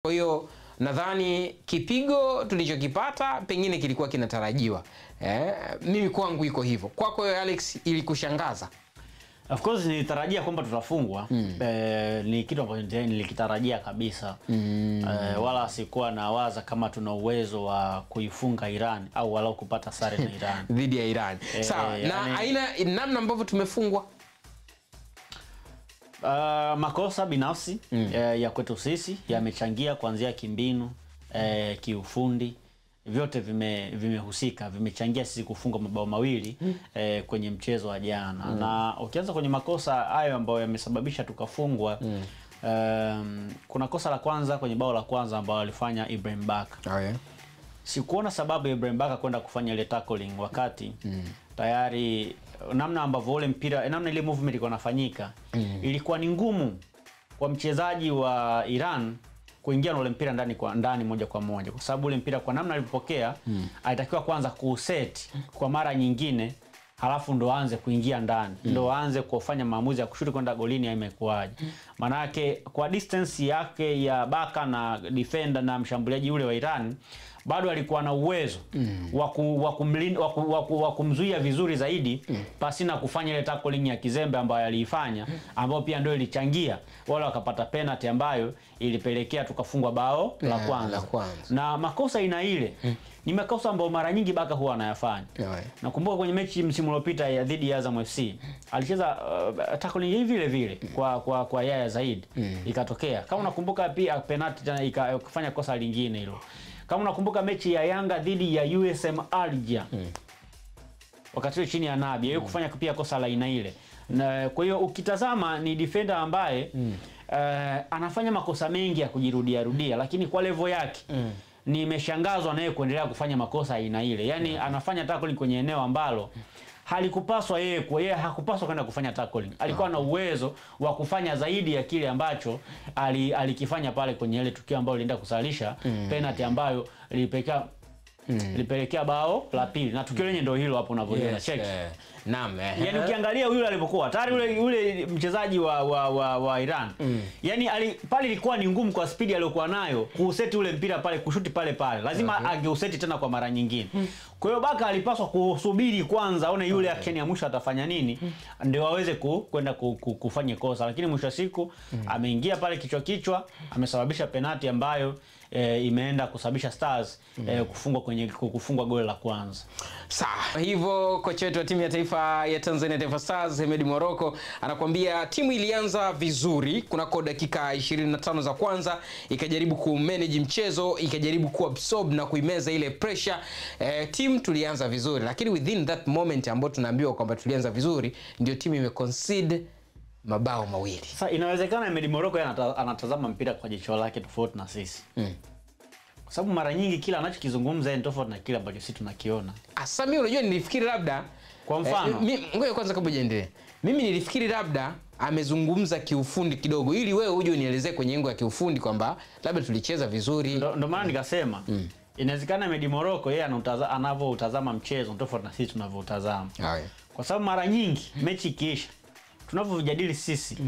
Kwa hiyo nadhani kipigo tulichokipata pengine kilikuwa kinatarajiwa. Mimi kwangu iko hivyo. Kwako Alex ilikushangaza? Of course nilitarajia kwamba tutafungwa. Ni kitu ambacho nilikitarajia kabisa. Wala sikuwa nawaza kama tuna uwezo wa kuifunga Iran au wala kupata sare na Iran dhidi ya Iran. Sawa. Na aina namna ambavyo tumefungwa, makosa binafsi ya kwetu sisi yamechangia kuanzia kimbinu, kiufundi, vyote vimehusika, vimechangia sisi kufunga mabao mawili kwenye mchezo wa jana. Na ukianza kwenye makosa hayo ambayo yamesababisha tukafungwa, kuna kosa la kwanza kwenye bao la kwanza ambao alifanya Ibrahim Baka. Sikuona sababu ya Ibrahim Baka kwenda kufanya ile tackling wakati tayari namna ambavyo ule mpira, namna ile movement ilikuwa inafanyika, ilikuwa ni ngumu kwa mchezaji wa Iran kuingia na ule mpira ndani moja kwa moja, kwa sababu ule mpira kwa namna alipokea alitakiwa kwanza kuset kwa mara nyingine, halafu ndo aanze kuingia ndani, ndo aanze kufanya maamuzi ya kushuti kwenda golini. Imekuwaje? Maana yake kwa distance yake ya Baka na defender na mshambuliaji ule wa Iran, bado alikuwa na uwezo wa kumzuia vizuri zaidi pasi na kufanya ile tackling ya kizembe ambayo aliifanya, ambayo pia ndio ilichangia wala wakapata penalty ambayo ilipelekea tukafungwa bao la kwanza. Na makosa ina ile ni makosa ambayo mara nyingi Baka huwa anayafanya. Nakumbuka kwenye mechi msimu uliopita ya dhidi ya Azam FC alicheza tackling hivi vile vile kwa Yaya Zaid, ikatokea. Kama unakumbuka pia penalty tena ikafanya kosa lingine hilo. Kama unakumbuka mechi ya Yanga dhidi ya USM Alger, wakati chini ya Nabi, yeye kufanya pia kosa la aina ile. Na kwa hiyo ukitazama ni defender ambaye anafanya makosa mengi ya kujirudia, lakini kwa level yake nimeshangazwa naye kuendelea kufanya makosa aina ile. Yaani anafanya tackling kwenye eneo ambalo halikupaswa yeye hakupaswa kwenda kufanya tackling. Alikuwa na uwezo wa kufanya zaidi ya kile ambacho alikifanya pale kwenye ile tukio ambalo lilienda kusalisha penalty ambayo lilipelekea bao la pili. Na tukio lenyewe ndio hilo hapo unavyoona. Check. Naam. Yaani ukiangalia yule alipokuwa tayari yule mchezaji wa Iran. Yaani pale ilikuwa ni ngumu kwa speed aliyokuwa nayo kuuseti ule mpira pale, kushuti pale. Lazima angeuseti tena kwa mara nyingine. Kwa hiyo Baka alipaswa kusubiri kwanza aone yule action ya mwisho atafanya nini ndio aweze kwenda kufanya kosa, lakini mwisho wa siku ameingia pale kichwa, amesababisha penalty ambayo imeenda kusababisha Stars kufungwa goli la kwanza. Sawa. Hivyo kocha wetu wa timu ya taifa ya Tanzania Taifa Stars Hemedi Morocco anakuambia timu ilianza vizuri kunako dakika 25 za kwanza, ikajaribu kumanage mchezo, ikajaribu kuabsorb na kuimeza ile pressure. Timu tulianza vizuri, lakini within that moment ambapo tunaambiwa kwamba tulianza vizuri, ndio timu imeconcede mabao mawili. Sasa inawezekana Hemedi Morocco anatazama mpira kwa jicho lake tofauti na sisi. Kwa sababu mara nyingi kila anachokizungumza ni tofauti na kile ambacho sisi tunakiona. Asa mimi unajua nilifikiri labda kwa mfano ngoja kwanza kabla hujaendelea. Mimi nilifikiri labda amezungumza kiufundi kidogo, ili wewe uje unielezee kwenye engo ya kiufundi kwamba labda tulicheza vizuri. Ndio maana nikasema inawezekana Hemedi Morocco yeye anavyotazama mchezo tofauti na sisi tunavyotazama. Kwa sababu mara nyingi mechi ikiisha tunavyojadili sisi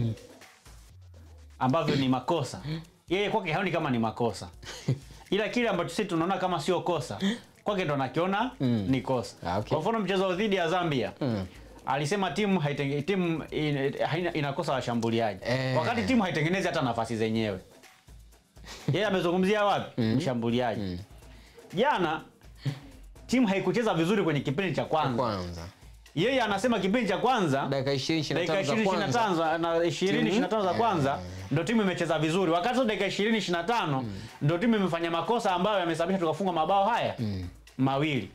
ambavyo ni makosa, yeye kwake haoni kama ni makosa. Ila kile ambacho sisi tunaona kama sio kosa, kwake ndo anakiona ni kosa. Kwa mfano mchezo dhidi ya Zambia, alisema timu inakosa washambuliaji, wakati timu haitengenezi hata nafasi zenyewe. Yeye amezungumzia wapi? Mshambuliaji. Jana timu haikucheza vizuri kwenye kipindi cha kwanza. Yeye anasema kipindi cha kwanza dakika 20-25 za kwanza ndio timu imecheza vizuri, wakati dakika 20-25 ndio timu imefanya makosa ambayo yamesababisha tukafunga mabao haya mawili.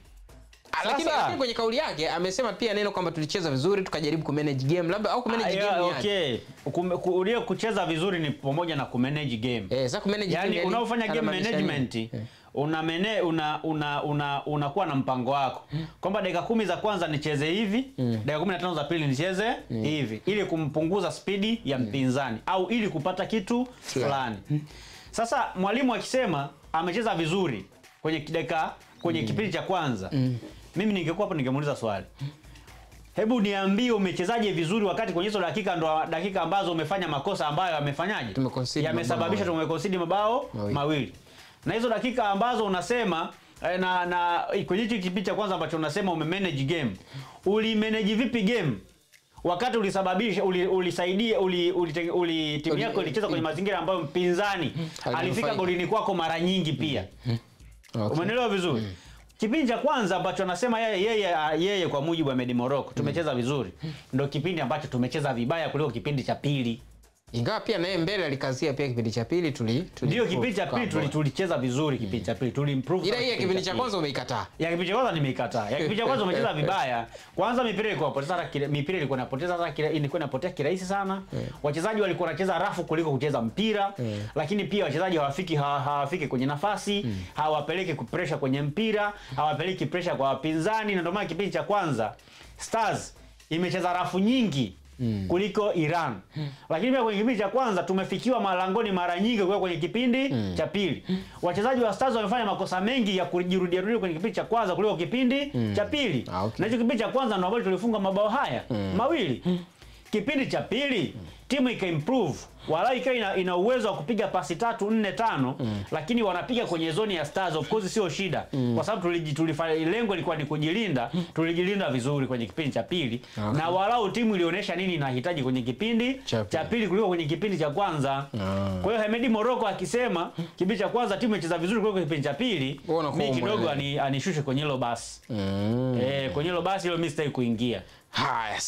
Lakini kwenye kauli yake amesema pia neno kwamba tulicheza vizuri, tukajaribu kumanage game, labda au kumanage game. Okay, kucheza vizuri ni pamoja na kumanage game. Sasa kumanage game, yani unaofanya game management unakuwa na mpango wako kwamba dakika 10 za kwanza nicheze hivi, dakika 15 za pili nicheze hivi, ili kumpunguza spidi ya mpinzani au ili kupata kitu fulani. Sasa mwalimu akisema amecheza vizuri kwenye kipindi cha kwanza, mimi ningekuwa hapo ningemuuliza swali, Hebu niambie umechezaje vizuri wakati kwenye hizo dakika ndo dakika ambazo umefanya makosa ambayo yamefanyaje? Yamesababisha tumeconcede mabao mawili. Na hizo dakika ambazo unasema na kwenye hicho kipindi cha kwanza ambacho unasema umemanage game. Ulimanage vipi game? Wakati ulisababisha ulisaidia timu yako ilicheza kwenye mazingira ambayo mpinzani alifika golini kwako mara nyingi pia. Umeelewa vizuri? Kipindi cha kwanza ambacho anasema yeye kwa mujibu wa Medi Morocco tumecheza vizuri. Ndio kipindi ambacho tumecheza vibaya kuliko kipindi cha pili. Ingawa pia naye mbele alikazia pia kipindi cha pili ndio kipindi cha pili tulicheza vizuri kipindi cha pili improve. Ila hii kipindi cha kwanza umeikataa. Ya kipindi cha kwanza nimeikataa. Ya kipindi cha kwanza umecheza vibaya. Kwanza mipira ilikuwa inapotea kirahisi sana. Wachezaji walikuwa wanacheza rafu kuliko kucheza mpira. Lakini pia wachezaji hawafiki kwenye nafasi, hawapeleki pressure kwenye mpira, hawapeleki pressure kwa wapinzani, na ndio maana kipindi cha kwanza Stars imecheza rafu nyingi kuliko Iran. Lakini pia kwenye kipindi cha kwanza tumefikiwa malangoni mara nyingi kwa kwenye kipindi cha pili. Wachezaji wa Stars wamefanya makosa mengi ya kujirudia kwenye kipindi cha kwanza kuliko kipindi cha pili. Na hicho kipindi cha kwanza ndio ambapo tulifunga mabao haya mawili. Kipindi cha pili timu ika-improve. Wala ina uwezo wa kupiga pasi 3 4 5, lakini wanapiga kwenye zoni ya Stars. Of course sio shida. Kwa sababu lengo lilikuwa ni kujilinda. Tulijilinda vizuri kwenye kipindi cha pili. Na walau timu ilionyesha nini inahitaji kwenye kipindi cha pili kuliko kwenye kipindi cha kwanza. Kwa hiyo Medi Morocco akisema kipindi cha kwanza timu imecheza vizuri kuliko kipindi cha pili, mimi kidogo anishushe kwenye hilo basi. Kwenye hilo basi hilo mimi sitaki kuingia. Haya.